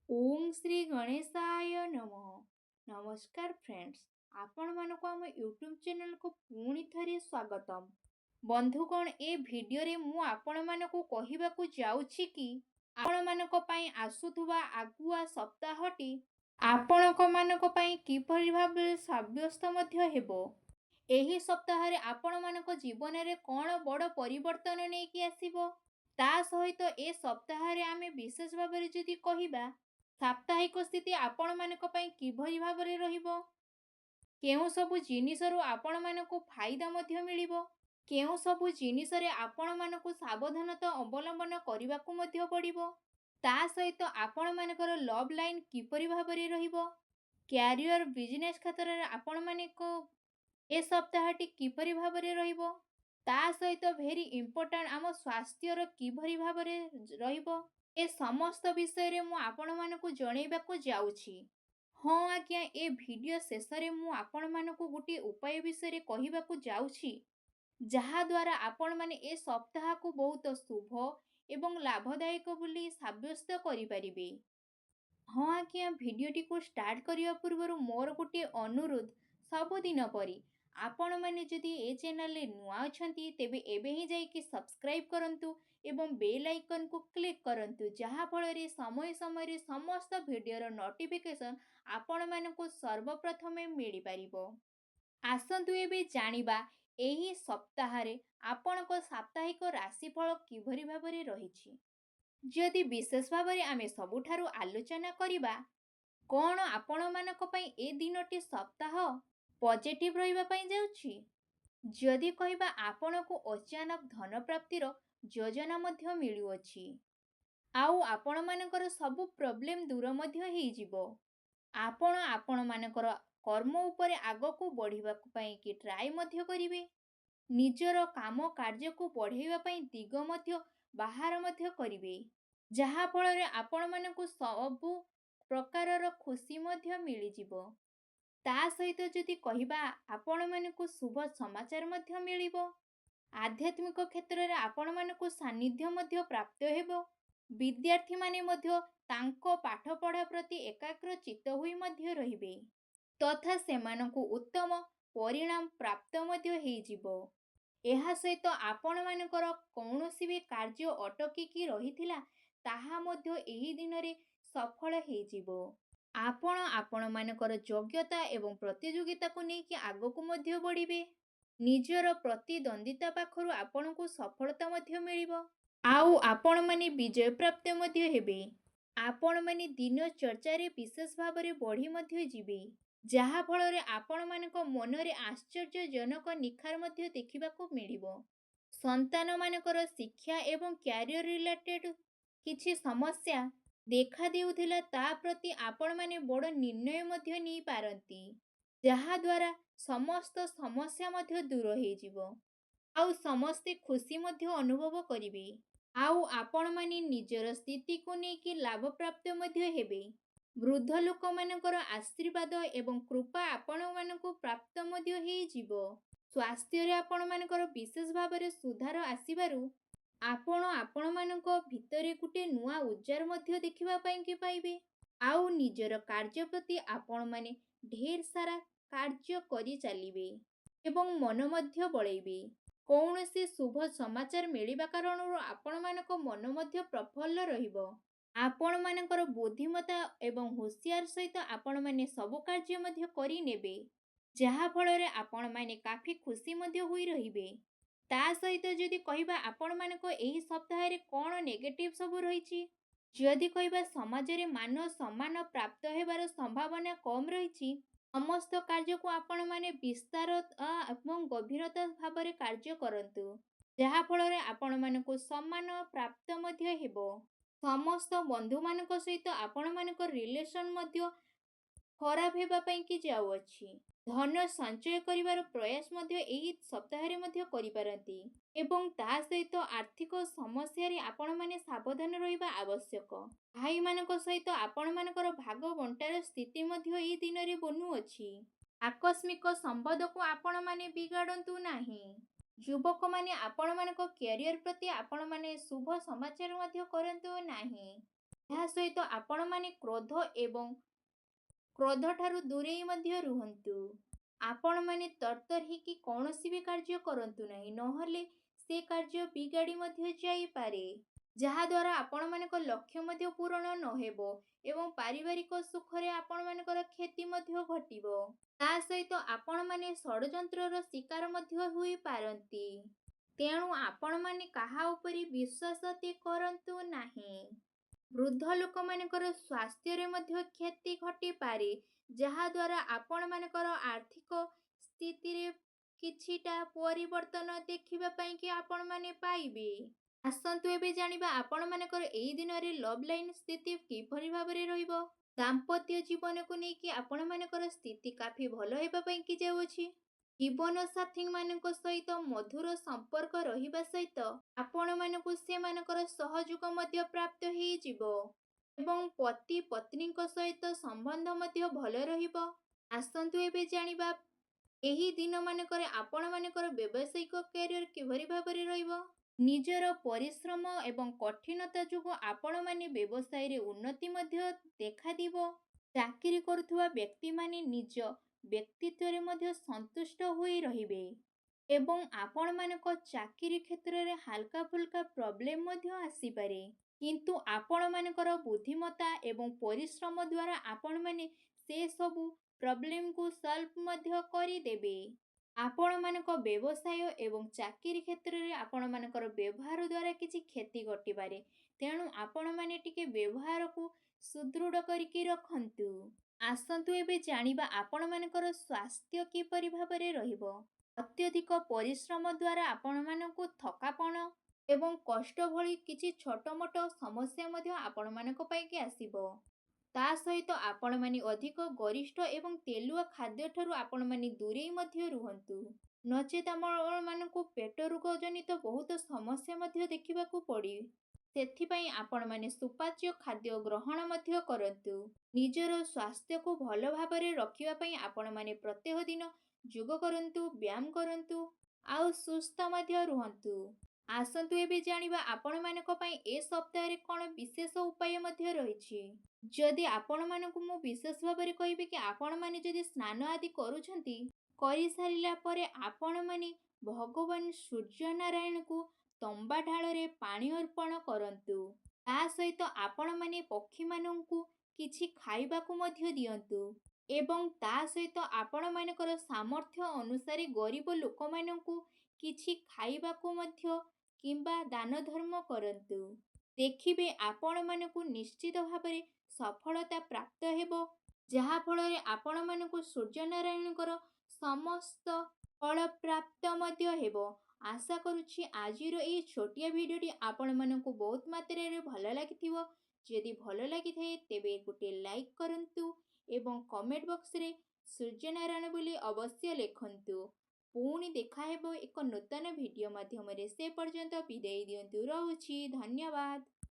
ओम श्री गणेशाय नमः। नमस्कार फ्रेंड्स, आपण मानको आम यूट्यूब चैनल को पुणी थरे स्वागतम। बंधुगण, ए भिडियो रे मु आपण मानको कहिबाकू जाउछि कि आपण मानको पई आसुथुबा आगुआ सप्ताहटी आपणक मानको पई किपरि भाबे साब्यस्त मध्य हेबो। एही सप्ताह रे आपण मानको जीवन रे कोन बड़ परिवर्तन नै कि आसीबो, ता सहित ए सप्ताह रे आमे विशेष भाबरे जदि कहिबा साप्ताहिक स्थिति आपण मानको पई किभरि भाबरे रहिबो, केउ सबु जिनिसरु आपण मानको फायदा मध्य मिलिबो, केउ सबु जिनिसरे आपण मानको सावधानता अवलंबन करिबाकू मध्य पड़िबो, ता सहित आपण मानकर लव लाइन किपरि भाबरे रहिबो, क्यारियर बिजनेस क्षेत्र रे आपण मानको ए सप्ताहटी किपरि भाबरे रहिबो, ता सहित भेरी इम्पोर्टांट आम स्वास्थ्यर किभरि भाबरे रहिबो, ए समस्त विषय रे मु आपण मानको जणैबाकू जाउछि। हाँ आज्ञा, ए भिडियो शेष रे मु आपण मानको गोटे उपाय विषय रे कहिबाकू जाउछि, जहा द्वारा आपण माने ए सप्ताह को बहुत शुभ एवं लाभदायक बोली साब्यस्त करि परिबे। हाँ आज्ञा, भिडियोटी को स्टार्ट करिया पूर्व मोर गोटे अनुरोध, सबुदिन परी आपण माने जदि ए चैनल रे नुआ अछंती तेबे एबे ही जाई कि सब्सक्राइब करंतु एवं बेल आइकन को क्लिक करंतु, जहा फल रे समय समय रे समस्त भिडियोर नोटिफिकेशन आपण मानको सर्वप्रथमे मिली परिबो। आसंतु एबे जानिबा एही सप्ताह रे आपणको साप्ताहिक राशिफल किभरि भाबरे रहिछि। जदि विशेष भाबरे आमे सबुठारु आलोचना करिबा, कोन आपण मानको पई ए दिनटी सप्ताह पॉजिटिव रहिबा पई जाउछि। जदि कहिबा आपणको अचानक धन प्राप्तिर योजना मध्य मिलुअछि, आउ आपण मानकर सबु प्रॉब्लम दूर मध्य हेइ जिवो। आपण मानकर कर्म उपरे आगको बढ़िबा पई कि ट्राई मध्य करिवे, निजर काम कार्य को बढ़ेबा पई दिग मध्य बाहर मध्य करिवे, जहा फल रे आपण मानको सबु प्रकारर खुशी मध्य मिली जिवो। ता सहित जदि कहिबा आपण मानको शुभ समाचार मध्य मिलिबो, आध्यात्मिक क्षेत्र रे आपण मानको सानिध्य मध्य प्राप्त हेबो, विद्यार्थी माने मध्य तांको पाठ पढ़ा प्रति एकाग्र चित्त होई मध्य रहिबे, तथा सेमानकु उत्तम परिणाम प्राप्त मध्य हेइ जिवो। एहा सहित आपण मानकर कौनसी भी कार्य अटकी की रहिथिला ताहा मध्य एही दिन रे सफल हेइ जिवो। आपण मानकर योग्यता एवं प्रतियोगिता को नेकी आगको मध्य बढ़िबे, निजर प्रतिद्वंदिता पाखरु आपणको सफलता मध्य मिलिबो, आउ आपण माने विजय प्राप्त मध्य हेबे। आपण माने दिन चर्चा रे विशेष भाबरे बढ़ी मध्य जिबे, जहा फल रे आपण मानक मन रे आश्चर्यजनक निखार मध्य देखिबाकू मिलिबो। संतान मानकर शिक्षा एवं कैरियर रिलेटेड किछि समस्या देखा देउथिला, ता प्रति आपण माने बड़ निर्णय मध्य नहीं पारंती, जहा द्वारा समस्त समस्या मध्य दूर हेइ जिवो, आउ समस्ते खुशी मध्य अनुभव करिवे, आउ आपण माने निजर स्थिति को नेकी लाभ प्राप्त मध्य हेबे। वृद्ध लोक मानकर आशीर्वाद एवं कृपा आपण मानको प्राप्त मध्य हेइ जिवो। स्वास्थ्य रे आपण मानकर विशेष भाबरे सुधार आसीबारु आपण मानको भितरे गुटे नुआ उज्जार मध्य देखिबा पई कि पाइबे, आउ निजर कार्य प्रति आपण माने ढेर सारा कार्य करि चलिबे एवं मन मध्य बळैबे। कौनसी शुभ समाचार मिलिबा कारणरु आपण मानको मन मध्य प्रफुल्ल रहिबो। आपण मानकर बुद्धिमता एवं होशियार सहित आपण माने सब कार्य मध्य करि नेबे, जहा फल रे आपण माने काफी खुशी मध्य होई रहिबे। ता सहित जदि कहिबा आपण मानको एही सप्ताह रे कोन नेगेटिव सब रहिछि, जदि कहिबा समाज रे मान सम्मान प्राप्त हेबार संभावना कम रहिछि। समस्त कार्य को आपण माने विस्तार एवं गभीरता भाबरे कार्य करंतु, जहा फल रे आपण मानको सम्मान प्राप्त मध्य हेबो। समस्त बंधु मानक सहित आपण मानकर रिलेशन मध्य खराब हेबा पई कि जाउ अछि। धन संचय करिवार प्रयास मध्य एही सप्ताह रे मध्य करि पारंती, एवं ता सहित आर्थिक समस्या रे आपण माने सावधान रहिबा आवश्यक। भाई मानक सहित आपण मानकर भाग बंटार स्थिति मध्य एही दिन रे बनु अछि। आकस्मिक संबंध को आपण माने बिगाड़ंतु नाही। युवक माने आपण मानक कैरियर प्रति आपण माने शुभ समाचार मध्य करंतु नाही। ଏହା ସହିତ ଆପଣମାନେ କ୍ରୋଧଠାରୁ ଦୂରେଇ ମଧ୍ୟ ରୁହନ୍ତୁ। ଆପଣମାନେ ତରତର ହେଇକି କୌଣସି ବି କାର୍ଯ୍ୟ କରନ୍ତୁ ନାହିଁ, ନହେଲେ ସେ କାର୍ଯ୍ୟ ବିଗାଡ଼ି ମଧ୍ୟ ଯାଇପାରେ, ଯାହାଦ୍ୱାରା ଆପଣମାନଙ୍କ ଲକ୍ଷ୍ୟ ମଧ୍ୟ ପୂରଣ ନ ହେବ ଏବଂ ପାରିବାରିକ ସୁଖରେ ଆପଣମାନଙ୍କର କ୍ଷତି ମଧ୍ୟ ଘଟିବ। ତା ସହିତ ଆପଣମାନେ ଷଡ଼ଯନ୍ତ୍ରର ଶିକାର ମଧ୍ୟ ହୋଇପାରନ୍ତି। ତେଣୁ ଆପଣମାନେ କାହା ଉପରେ ବିଶ୍ୱାସ ଏତେ କରନ୍ତୁ ନାହିଁ। ବୃଦ୍ଧ ଲୋକମାନଙ୍କର ସ୍ୱାସ୍ଥ୍ୟରେ ମଧ୍ୟ କ୍ଷତି ଘଟିପାରେ, ଯାହାଦ୍ୱାରା ଆପଣମାନଙ୍କର ଆର୍ଥିକ ସ୍ଥିତିରେ କିଛିଟା ପରିବର୍ତ୍ତନ ଦେଖିବା ପାଇଁକି ଆପଣମାନେ ପାଇବେ। ଆସନ୍ତୁ ଏବେ ଜାଣିବା ଆପଣମାନଙ୍କର ଏହି ଦିନରେ ଲଭ୍ ଲାଇନ୍ ସ୍ଥିତି କିପରି ଭାବରେ ରହିବ। ଦାମ୍ପତ୍ୟ ଜୀବନକୁ ନେଇକି ଆପଣମାନଙ୍କର ସ୍ଥିତି କାଫି ଭଲ ହେବା ପାଇଁକି ଯାଉଅଛି। ଜୀବନସାଥୀମାନଙ୍କ ସହିତ ମଧୁର ସମ୍ପର୍କ ରହିବା ସହିତ ଆପଣମାନଙ୍କୁ ସେମାନଙ୍କର ସହଯୋଗ ମଧ୍ୟ ପ୍ରାପ୍ତ ହେଇଯିବ ଏବଂ ପତି ପତ୍ନୀଙ୍କ ସହିତ ସମ୍ବନ୍ଧ ମଧ୍ୟ ଭଲ ରହିବ। ଆସନ୍ତୁ ଏବେ ଜାଣିବା ଏହି ଦିନମାନଙ୍କରେ ଆପଣମାନଙ୍କର ବ୍ୟବସାୟିକ କ୍ୟାରିୟର କିଭଳି ଭାବରେ ରହିବ। ନିଜର ପରିଶ୍ରମ ଏବଂ କଠିନତା ଯୋଗୁଁ ଆପଣମାନେ ବ୍ୟବସାୟରେ ଉନ୍ନତି ମଧ୍ୟ ଦେଖାଦିବ। ଚାକିରି କରୁଥିବା ବ୍ୟକ୍ତିମାନେ ନିଜ ବ୍ୟକ୍ତିତ୍ୱରେ ମଧ୍ୟ ସନ୍ତୁଷ୍ଟ ହୋଇ ରହିବେ ଏବଂ ଆପଣମାନଙ୍କ ଚାକିରି କ୍ଷେତ୍ରରେ ହାଲକା ଫୁଲକା ପ୍ରୋବ୍ଲେମ୍ ମଧ୍ୟ ଆସିପାରେ, କିନ୍ତୁ ଆପଣମାନଙ୍କର ବୁଦ୍ଧିମତ୍ତା ଏବଂ ପରିଶ୍ରମ ଦ୍ୱାରା ଆପଣମାନେ ସେ ସବୁ ପ୍ରୋବ୍ଲେମକୁ ସଲ୍ଭ ମଧ୍ୟ କରିଦେବେ। ଆପଣମାନଙ୍କ ବ୍ୟବସାୟ ଏବଂ ଚାକିରି କ୍ଷେତ୍ରରେ ଆପଣମାନଙ୍କର ବ୍ୟବହାର ଦ୍ୱାରା କିଛି କ୍ଷତି ଘଟିପାରେ, ତେଣୁ ଆପଣମାନେ ଟିକେ ବ୍ୟବହାରକୁ ସୁଦୃଢ଼ କରିକି ରଖନ୍ତୁ। ଆସନ୍ତୁ ଏବେ ଜାଣିବା ଆପଣମାନଙ୍କର ସ୍ୱାସ୍ଥ୍ୟ କିପରି ଭାବରେ ରହିବ। ଅତ୍ୟଧିକ ପରିଶ୍ରମ ଦ୍ୱାରା ଆପଣମାନଙ୍କୁ ଥକାପଣ ଏବଂ କଷ୍ଟ ଭଳି କିଛି ଛୋଟମୋଟ ସମସ୍ୟା ମଧ୍ୟ ଆପଣମାନଙ୍କ ପାଇଁକି ଆସିବ। ତା ସହିତ ଆପଣମାନେ ଅଧିକ ଗରିଷ୍ଠ ଏବଂ ତେଲୁଆ ଖାଦ୍ୟଠାରୁ ଆପଣମାନେ ଦୂରେଇ ମଧ୍ୟ ରୁହନ୍ତୁ, ନଚେତ୍ ଆପଣମାନଙ୍କୁ ପେଟ ରୋଗ ଜନିତ ବହୁତ ସମସ୍ୟା ମଧ୍ୟ ଦେଖିବାକୁ ପଡ଼େ। ସେଥିପାଇଁ ଆପଣମାନେ ସୁପାଚ୍ୟ ଖାଦ୍ୟ ଗ୍ରହଣ ମଧ୍ୟ କରନ୍ତୁ। ନିଜର ସ୍ୱାସ୍ଥ୍ୟକୁ ଭଲ ଭାବରେ ରଖିବା ପାଇଁ ଆପଣମାନେ ପ୍ରତ୍ୟେକ ଦିନ ଯୋଗ କରନ୍ତୁ, ବ୍ୟାୟାମ କରନ୍ତୁ ଆଉ ସୁସ୍ଥ ମଧ୍ୟ ରୁହନ୍ତୁ। ଆସନ୍ତୁ ଏବେ ଜାଣିବା ଆପଣମାନଙ୍କ ପାଇଁ ଏ ସପ୍ତାହରେ କ'ଣ ବିଶେଷ ଉପାୟ ମଧ୍ୟ ରହିଛି। ଯଦି ଆପଣମାନଙ୍କୁ ମୁଁ ବିଶେଷ ଭାବରେ କହିବି କି ଆପଣମାନେ ଯଦି ସ୍ନାନ ଆଦି କରୁଛନ୍ତି, କରିସାରିଲା ପରେ ଆପଣମାନେ ଭଗବାନ ସୂର୍ଯ୍ୟନାରାୟଣଙ୍କୁ ତମ୍ବା ଢାଳରେ ପାଣି ଅର୍ପଣ କରନ୍ତୁ। ତା ସହିତ ଆପଣମାନେ ପକ୍ଷୀମାନଙ୍କୁ କିଛି ଖାଇବାକୁ ମଧ୍ୟ ଦିଅନ୍ତୁ ଏବଂ ତା ସହିତ ଆପଣମାନଙ୍କର ସାମର୍ଥ୍ୟ ଅନୁସାରେ ଗରିବ ଲୋକମାନଙ୍କୁ କିଛି ଖାଇବାକୁ ମଧ୍ୟ କିମ୍ବା ଦାନ ଧର୍ମ କରନ୍ତୁ। ଦେଖିବେ ଆପଣମାନଙ୍କୁ ନିଶ୍ଚିତ ଭାବରେ ସଫଳତା ପ୍ରାପ୍ତ ହେବ, ଯାହାଫଳରେ ଆପଣମାନଙ୍କୁ ସୂର୍ଯ୍ୟନାରାୟଣଙ୍କର ସମସ୍ତ ଫଳ ପ୍ରାପ୍ତ ମଧ୍ୟ ହେବ। ଆଶା କରୁଛି ଆଜିର ଏହି ଛୋଟିଆ ଭିଡ଼ିଓଟି ଆପଣମାନଙ୍କୁ ବହୁତ ମାତ୍ରାରେ ଭଲ ଲାଗିଥିବ। ଯଦି ଭଲ ଲାଗିଥାଏ ତେବେ ଗୋଟେ ଲାଇକ୍ କରନ୍ତୁ ଏବଂ କମେଣ୍ଟ ବକ୍ସରେ ସୂର୍ଯ୍ୟନାରାୟଣ ବୋଲି ଅବଶ୍ୟ ଲେଖନ୍ତୁ। ପୁଣି ଦେଖାହେବ ଏକ ନୂତନ ଭିଡ଼ିଓ ମାଧ୍ୟମରେ। ସେ ପର୍ଯ୍ୟନ୍ତ ବିଦାୟ ଦିଅନ୍ତୁ। ରହୁଛି। ଧନ୍ୟବାଦ।